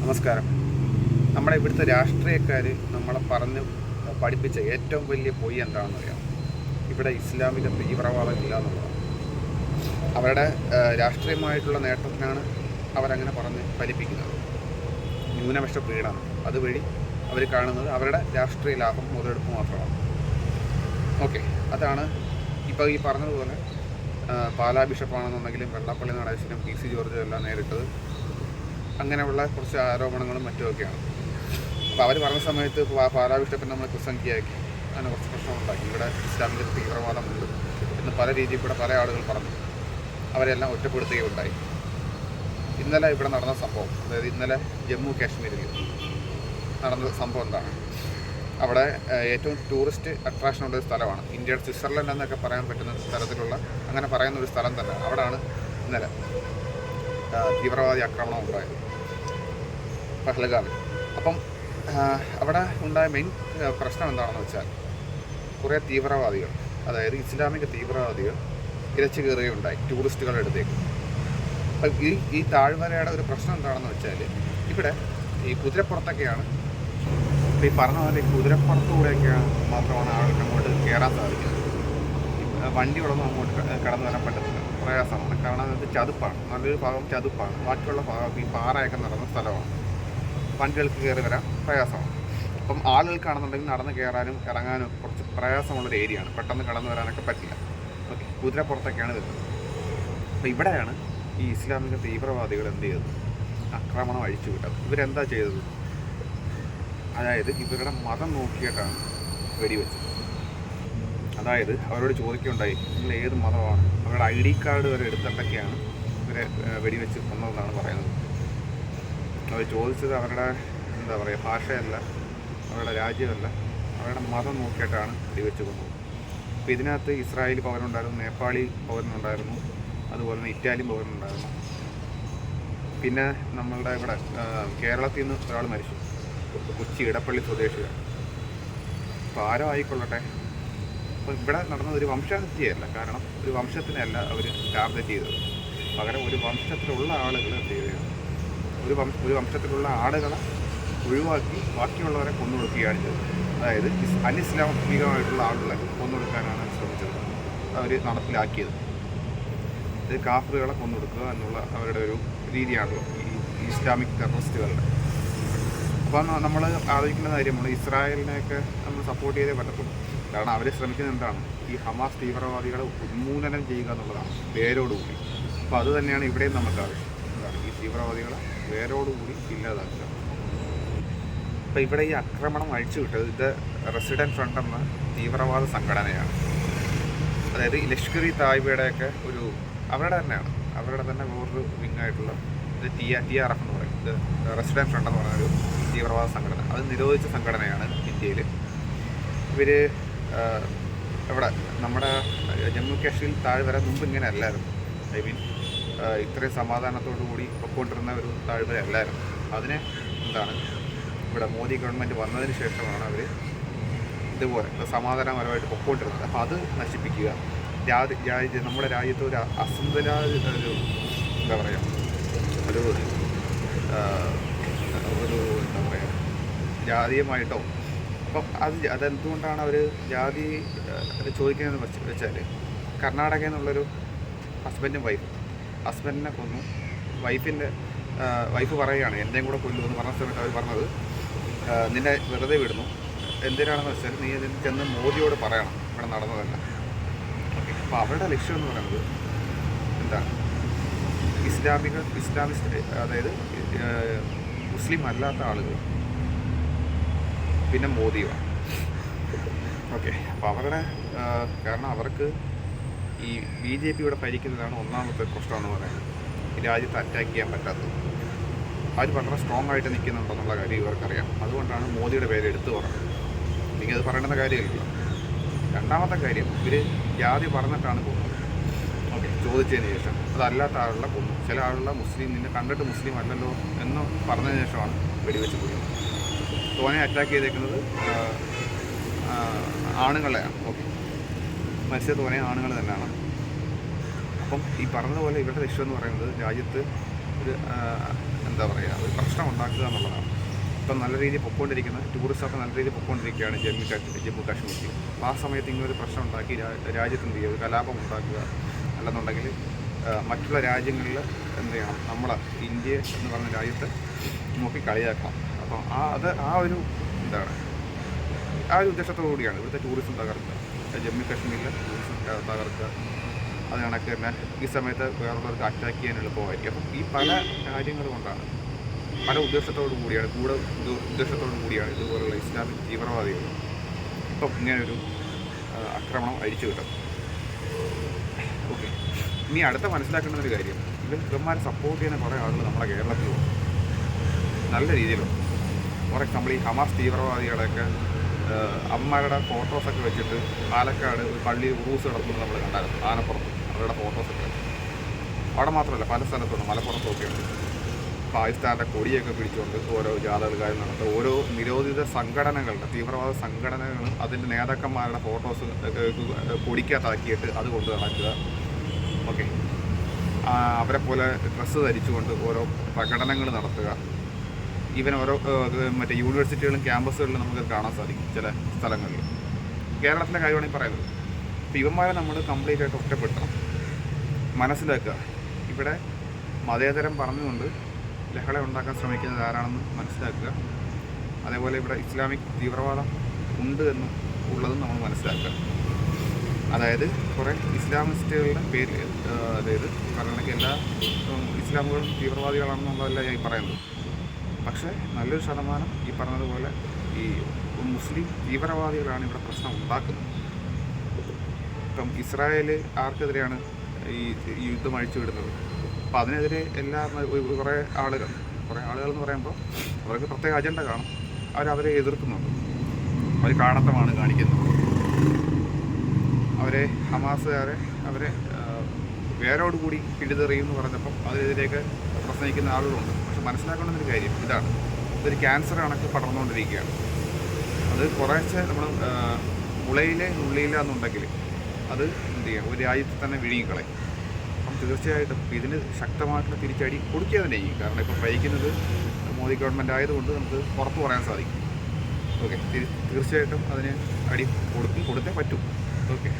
നമസ്കാരം. നമ്മുടെ ഇവിടുത്തെ രാഷ്ട്രീയക്കാർ നമ്മളെ പറഞ്ഞ് പഠിപ്പിച്ച ഏറ്റവും വലിയ പൊയ് എന്താണെന്ന് അറിയാം. ഇവിടെ ഇസ്ലാമിക തീവ്രവാദം ഇല്ല എന്നുള്ളതാണ്. അവരുടെ രാഷ്ട്രീയമായിട്ടുള്ള നേട്ടത്തിനാണ് അവരങ്ങനെ പറഞ്ഞ് ഫലിപ്പിക്കുന്നത്. ന്യൂനപക്ഷ പീഡനം അതുവഴി അവർ കാണുന്നത് അവരുടെ രാഷ്ട്രീയ ലാഭം മുതലെടുപ്പ് മാത്രമാണ്. ഓക്കെ, അതാണ് ഇപ്പോൾ ഈ പറഞ്ഞതുപോലെ പാലാ ബിഷപ്പാണെന്നുണ്ടെങ്കിലും വെള്ളാപ്പള്ളി നടേശനും PC ജോർജും എല്ലാം നേരിട്ടത് അങ്ങനെയുള്ള കുറച്ച് ആരോപണങ്ങളും മറ്റുമൊക്കെയാണ്. അപ്പോൾ അവർ പറഞ്ഞ സമയത്ത് പാലാ ബിഷപ്പിനെ നമ്മൾ ക്രിസംഖ്യയാക്കി അങ്ങനെ കുറച്ച് പ്രശ്നമുണ്ടാക്കി. ഇവിടെ ഇസ്ലാമിക തീവ്രവാദമുണ്ട് എന്ന് പല രീതിയിൽ കൂടെ പല ആളുകൾ പറഞ്ഞു. അവരെല്ലാം ഒറ്റപ്പെടുത്തുകയുണ്ടായി. ഇന്നലെ ഇവിടെ നടന്ന സംഭവം, അതായത് ഇന്നലെ ജമ്മു കാശ്മീരിൽ നടന്ന സംഭവം എന്താണ്? അവിടെ ഏറ്റവും ടൂറിസ്റ്റ് അട്രാക്ഷനുള്ളൊരു സ്ഥലമാണ്. ഇന്ത്യയുടെ സ്വിറ്റ്സർലൻഡ് എന്നൊക്കെ പറയാൻ പറ്റുന്ന തരത്തിലുള്ള അങ്ങനെ പറയുന്ന ഒരു സ്ഥലം തന്നെ. അവിടെയാണ് ഇന്നലെ തീവ്രവാദി ആക്രമണം ഉണ്ടായത്, പഹൽഗാമിൽ. അപ്പം അവിടെ ഉണ്ടായ മെയിൻ പ്രശ്നം എന്താണെന്ന് വെച്ചാൽ കുറേ തീവ്രവാദികൾ, അതായത് ഇസ്ലാമിക തീവ്രവാദികൾ ഇരച്ചു കയറുകയുണ്ടായി ടൂറിസ്റ്റുകളുടെ അടുത്തേക്ക്. അപ്പം ഈ താഴ്വരയുടെ ഒരു പ്രശ്നം എന്താണെന്ന് വെച്ചാൽ ഇവിടെ ഈ കുതിരപ്പുറത്തൊക്കെയാണ്, ഇപ്പോൾ ഈ പറഞ്ഞ പോലെ ഈ കുതിരപ്പുറത്തൂടെയൊക്കെയാണ് മാത്രമാണ് ആൾക്ക് അങ്ങോട്ട് കയറാൻ സാധിക്കുന്നത്. വണ്ടികളൊന്നും അങ്ങോട്ട് കടന്നു വരാൻ പറ്റത്തില്ല, പ്രയാസമാണ്. കാരണം അത് ചതുപ്പാണ്, നല്ലൊരു ഭാഗം ചതുപ്പാണ്, ബാക്കിയുള്ള ഭാഗം ഈ പാറയൊക്കെ നടന്ന സ്ഥലമാണ്. വണ്ടികൾക്ക് കയറി വരാൻ പ്രയാസമാണ്. അപ്പം ആളുകൾക്കാണെന്നുണ്ടെങ്കിൽ നടന്ന് കയറാനും ഇറങ്ങാനും കുറച്ച് പ്രയാസമുള്ളൊരു ഏരിയയാണ്, പെട്ടെന്ന് കടന്നു വരാനൊക്കെ പറ്റില്ല. ഓക്കെ, കുതിരപ്പുറത്തൊക്കെയാണ് വരുന്നത്. അപ്പോൾ ഇവിടെയാണ് ഈ ഇസ്ലാമിക തീവ്രവാദികൾ എന്ത് ചെയ്തത്? ആക്രമണം അഴിച്ചു വിട്ടത്. ഇവരെന്താ ചെയ്തത്? അതായത് ഇവരുടെ മതം നോക്കിയിട്ടാണ് വെടിവെച്ചത്. അതായത് അവരോട് ചോദിക്കുകയുണ്ടായി, നിങ്ങൾ ഏത് മതമാണ്? അവരുടെ ID കാർഡ് വരെ എടുത്തിട്ടൊക്കെയാണ് ഇവരെ വെടിവെച്ച് കൊന്നതെന്നാണ് പറയുന്നത്. അവർ ചോദിച്ചത് അവരുടെ എന്താ പറയുക, ഭാഷയല്ല, അവരുടെ രാജ്യമല്ല, അവരുടെ മതം നോക്കിയിട്ടാണ് വെടിവെച്ച് കൊന്നത്. അപ്പോൾ ഇതിനകത്ത് ഇസ്രായേൽ പൗരനുണ്ടായിരുന്നു, നേപ്പാളി പൗരനുണ്ടായിരുന്നു, അതുപോലെ തന്നെ ഇറ്റാലിയൻ പൗരനുണ്ടായിരുന്നു. പിന്നെ നമ്മളുടെ ഇവിടെ കേരളത്തിൽ നിന്ന് ഒരാൾ മരിച്ചു, കൊച്ചി ഇടപ്പള്ളി സ്വദേശിയാണ്. അപ്പോൾ ആരോ ആയിക്കൊള്ളട്ടെ. അപ്പോൾ ഇവിടെ നടന്നത് ഒരു വംശഹത്യയല്ല, കാരണം ഒരു വംശത്തിനല്ല അവർ ടാർഗറ്റ് ചെയ്തത്. പകരം ഒരു വംശത്തിലുള്ള ആളുകൾ എന്ത് ചെയ്തത്? ഒരു വംശത്തിലുള്ള ആളുകളെ ഒഴിവാക്കി ബാക്കിയുള്ളവരെ കൊന്നുകൊടുക്കുകയാണ് ചെയ്തത്. അതായത് അനിസ്ലാമികമായിട്ടുള്ള ആളുകളെ കൊന്നുകൊടുക്കാനാണ് ശ്രമിച്ചത്, അവർ നടപ്പിലാക്കിയത്. ഇത് കാഫറുകളെ കൊന്നുകൊടുക്കുക എന്നുള്ള അവരുടെ ഒരു രീതിയാണല്ലോ ഈ ഇസ്ലാമിക് ടെററിസ്റ്റുകളുടെ. അപ്പോൾ നമ്മൾ ആലോചിക്കുന്ന കാര്യമാണ്, ഇസ്രായേലിനെയൊക്കെ നമ്മൾ സപ്പോർട്ട് ചെയ്തേ പറ്റത്തുള്ളൂ. കാരണം അവർ ശ്രമിക്കുന്നത് എന്താണ്? ഈ ഹമാസ് തീവ്രവാദികളെ ഉന്മൂലനം ചെയ്യുക എന്നുള്ളതാണ്, വേരോടുകൂടി. അപ്പോൾ അത് തന്നെയാണ് ഇവിടെയും നമുക്ക് ആവശ്യം. എന്താണ്? ഈ തീവ്രവാദികളെ വേരോടുകൂടി ഇല്ലാതാക്കുക. അപ്പോൾ ഇവിടെ ഈ ആക്രമണം അഴിച്ചുവിട്ടത് ഇത് റെസിഡൻറ്റ് ഫ്രണ്ട് എന്ന തീവ്രവാദ സംഘടനയാണ്. അതായത് ഈ ലഷ്കർ ഇ തായ്ബയുടെയൊക്കെ ഒരു അവരുടെ തന്നെയാണ്, അവരുടെ തന്നെ വേറൊരു വിങ്ങായിട്ടുള്ള ഇത് TRF എന്ന് പറയും. ഇത് റെസിഡൻറ്റ് ഫ്രണ്ട് എന്ന് പറഞ്ഞൊരു തീവ്രവാദ സംഘടന. അത് നിരോധിച്ച സംഘടനയാണ് ഇന്ത്യയിൽ. ഇവർ ഇവിടെ നമ്മുടെ ജമ്മു കാശ്മീർ താഴ്വര മുമ്പ് ഇങ്ങനെ അല്ലായിരുന്നു. ഐ മീൻ ഇത്രയും സമാധാനത്തോടു കൂടി പൊയ്ക്കൊണ്ടിരുന്ന ഒരു താഴ്വര അല്ലായിരുന്നു. അതിനെ എന്താണ് ഇവിടെ മോദി ഗവൺമെൻറ് വന്നതിന് ശേഷമാണ് അവർ ഇതുപോലെ സമാധാനപരമായിട്ട് പൊയ്ക്കൊണ്ടിരുന്നത്. അപ്പോൾ അത് നശിപ്പിക്കുക, നമ്മുടെ രാജ്യത്ത് ഒരു ഒരു എന്താ പറയുക, ഒരു എന്താ പറയുക, ജാതീയമായിട്ടോ. അപ്പം അതെന്തുകൊണ്ടാണ് അവർ ജാതി ചോദിക്കുന്നതെന്ന് വെച്ചാൽ കർണാടകയിൽ നിന്നുള്ളൊരു ഹസ്ബൻഡും ഹസ്ബൻഡിനെ കൊന്നു, വൈഫ് പറയുകയാണ് എൻ്റെയും കൂടെ കൊല്ലു എന്ന് പറഞ്ഞ സമയത്ത് അവർ പറഞ്ഞത് നിന്നെ വെറുതെ വിടുന്നു. എന്തിനാണെന്ന് വെച്ചാൽ നീ ഇതിന് ചെന്ന് മോദിയോട് പറയണം ഇവിടെ നടന്നതല്ല. ഓക്കെ, അപ്പോൾ അവരുടെ ലക്ഷ്യം എന്ന് പറയുന്നത് എന്താണ്? ഇസ്ലാമിസ്റ്റ്, അതായത് മുസ്ലിം അല്ലാത്ത ആളുകൾ, പിന്നെ മോദിയാണ്. ഓക്കെ, അപ്പോൾ അവരുടെ കാരണം അവർക്ക് ഈ BJP ഇവിടെ ഭരിക്കുന്നതാണ് ഒന്നാമത്തെ പ്രശ്നമെന്ന് പറയുന്നത്. ഈ രാജ്യത്ത് അറ്റാക്ക് ചെയ്യാൻ പറ്റാത്തത്. അവർ വളരെ സ്ട്രോങ് ആയിട്ട് നിൽക്കുന്നുണ്ടെന്നുള്ള കാര്യം ഇവർക്കറിയാം. അതുകൊണ്ടാണ് മോദിയുടെ പേര് എടുത്തു പറഞ്ഞത്. എനിക്കത് പറയേണ്ട കാര്യമില്ല. രണ്ടാമത്തെ കാര്യം, ഇവർ ജാതി പറഞ്ഞിട്ടാണ് കൊന്നത്. ഓക്കെ, ചോദിച്ചതിന് ശേഷം അതല്ലാത്ത ആളുകളെ കൊന്നു. ചില ആളുകളെ നിന്നെ കണ്ടിട്ട് മുസ്ലിം അല്ലല്ലോ എന്ന് പറഞ്ഞതിന് ശേഷമാണ് വെടിവെച്ച് കൊല്ലുന്നത്. തോനെ അറ്റാക്ക് ചെയ്തേക്കുന്നത് ആണുങ്ങളെയാണ്. ഓക്കെ, മത്സ്യ തോനെ ആണുങ്ങൾ തന്നെയാണ്. അപ്പം ഈ പറഞ്ഞതുപോലെ ഇവരുടെ ലക്ഷ്യം എന്ന് പറയുന്നത് രാജ്യത്ത് ഒരു എന്താ പറയുക ഒരു പ്രശ്നം ഉണ്ടാക്കുക എന്നുള്ളതാണ്. ഇപ്പം നല്ല രീതിയിൽ പൊയ്ക്കൊണ്ടിരിക്കുന്ന ടൂറിസ്റ്റൊക്കെ നല്ല രീതിയിൽ പൊയ്ക്കൊണ്ടിരിക്കുകയാണ് ജമ്മു കാശ്മീരിൽ. അപ്പോൾ ആ സമയത്ത് ഇങ്ങനൊരു പ്രശ്നം ഉണ്ടാക്കി രാജ്യത്ത് എന്ത് ചെയ്യുക, ഒരു കലാപം ഉണ്ടാക്കുക, അല്ലെന്നുണ്ടെങ്കിൽ മറ്റുള്ള രാജ്യങ്ങളിൽ എന്ത് ചെയ്യണം, നമ്മളെ ഇന്ത്യ എന്ന് പറഞ്ഞ രാജ്യത്തെ നോക്കി കളിയാക്കണം. അപ്പോൾ ആ ഒരു എന്താണ് ആ ഒരു ഉദ്ദേശത്തോടു കൂടിയാണ് ഇവിടുത്തെ ടൂറിസം തകർക്കുക, ജമ്മു കാശ്മീരിലെ ടൂറിസം തകർക്കുക. അത് കണക്ക് തന്നെ ഈ സമയത്ത് വേറുള്ളവർക്ക് അറ്റാക്ക് ചെയ്യാൻ എളുപ്പമായിരിക്കും. അപ്പം ഈ പല കാര്യങ്ങൾ കൊണ്ടാണ്, പല ഉദ്ദേശത്തോടു കൂടിയാണ്, ഉദ്ദേശത്തോടു കൂടിയാണ് ഇതുപോലുള്ള ഇസ്ലാമിക് തീവ്രവാദികൾ ഇപ്പം ഇങ്ങനൊരു ആക്രമണം അഴിച്ചു വിട്ടത്. ഓക്കെ, ഇനി അടുത്ത മനസ്സിലാക്കേണ്ട ഒരു കാര്യം, ഇവന്മാരെ സപ്പോർട്ട് ചെയ്യുന്ന കുറേ ആളുകൾ നമ്മുടെ കേരളത്തിലുണ്ട്, നല്ല രീതിയിലുണ്ട്. കുറേ നമ്മൾ ഈ ഹമാസ് തീവ്രവാദികളെയൊക്കെ അമ്മമാരുടെ ഫോട്ടോസൊക്കെ വെച്ചിട്ട് പാലക്കാട് പള്ളിയിൽ ഉറൂസ് നടത്തുന്നത് നമ്മൾ കണ്ടായിരുന്നു. ആനപ്പുറത്ത് അവരുടെ ഫോട്ടോസൊക്കെ അവിടെ മാത്രമല്ല പല സ്ഥലത്തുണ്ട്, മലപ്പുറത്തൊക്കെ ഉണ്ട്. പാകിസ്ഥാൻ്റെ കൊടിയൊക്കെ പിടിച്ചുകൊണ്ട് ഓരോ ജാഥകൾക്കാരും നടത്തുക. ഓരോ നിരോധിത സംഘടനകളുടെ തീവ്രവാദ സംഘടനകൾ അതിൻ്റെ നേതാക്കന്മാരുടെ ഫോട്ടോസ് പൊടിക്കകത്താക്കിയിട്ട് അത് കൊണ്ട് നടക്കുക. ഓക്കെ, അവരെ പോലെ ഡ്രസ്സ് ധരിച്ചുകൊണ്ട് ഓരോ പ്രകടനങ്ങൾ നടത്തുക. ഈവൻ ഓരോ മറ്റേ യൂണിവേഴ്സിറ്റികളും ക്യാമ്പസുകളിലും നമുക്ക് കാണാൻ സാധിക്കും ചില സ്ഥലങ്ങളിൽ. കേരളത്തിലെ കാര്യമാണ് ഈ പറയുന്നത്. അപ്പോൾ ഇവന്മാരെ നമ്മൾ കംപ്ലീറ്റ് ആയിട്ട് ഒറ്റപ്പെടുത്തണം. മനസ്സിലാക്കുക, ഇവിടെ മതേതരം പറഞ്ഞുകൊണ്ട് ലഹള ഉണ്ടാക്കാൻ ശ്രമിക്കുന്നത് ആരാണെന്ന് മനസ്സിലാക്കുക. അതേപോലെ ഇവിടെ ഇസ്ലാമിക് തീവ്രവാദം ഉണ്ട് എന്നും ഉള്ളതും നമ്മൾ മനസ്സിലാക്കുക. അതായത് കുറേ ഇസ്ലാമിസ്റ്റുകളുടെ പേരിൽ, അതായത് പറയണമെങ്കിൽ എല്ലാ ഇസ്ലാമുകളും തീവ്രവാദികളാണെന്നുള്ളതല്ല ഞാൻ പറയുന്നത്. പക്ഷേ നല്ലൊരു ശതമാനം ഈ പറഞ്ഞതുപോലെ ഈ മുസ്ലിം തീവ്രവാദികളാണ് ഇവിടെ പ്രശ്നം ഉണ്ടാക്കുന്നത്. ഇപ്പം ഇസ്രായേൽ ആർക്കെതിരെയാണ് ഈ യുദ്ധം അഴിച്ചു വിടുന്നത്? അപ്പം അതിനെതിരെ കുറേ ആളുകൾ എന്ന് പറയുമ്പോൾ അവർക്ക് പ്രത്യേക അജണ്ട കാണും. അവരെ എതിർക്കുന്നുണ്ട്, അവർ കാണത്തമാണ് കാണിക്കുന്നത്. ഹമാസുകാരെ വേരോടുകൂടി പിടിതെറിയും എന്ന് പറഞ്ഞപ്പം അതിനെതിരെയൊക്കെ പ്രസംഗിക്കുന്ന ആളുകളുണ്ട്. പക്ഷെ മനസ്സിലാക്കേണ്ടൊരു കാര്യം ഇതാണ്, ഇതൊരു ക്യാൻസർ കണക്ക് പടർന്നുകൊണ്ടിരിക്കുകയാണ്. അത് കുറേശ്ശെ നമ്മൾ ഉള്ളിയിലാന്നുണ്ടെങ്കിൽ അത് എന്ത് ചെയ്യാം, ഒരു രാജ്യത്ത് തന്നെ വിഴുങ്ങിക്കളയും. അപ്പം തീർച്ചയായിട്ടും ഇതിന് ശക്തമായിട്ടുള്ള തിരിച്ചടി കൊടുക്കുക തന്നെ ചെയ്യും. കാരണം ഇപ്പോൾ ഭരിക്കുന്നത് മോദി ഗവൺമെൻറ് ആയതുകൊണ്ട് നമുക്ക് പുറത്ത് പറയാൻ സാധിക്കും. ഓക്കെ, തീർച്ചയായിട്ടും അതിന് അടി കൊടുത്തേ പറ്റൂ. ഓക്കെ.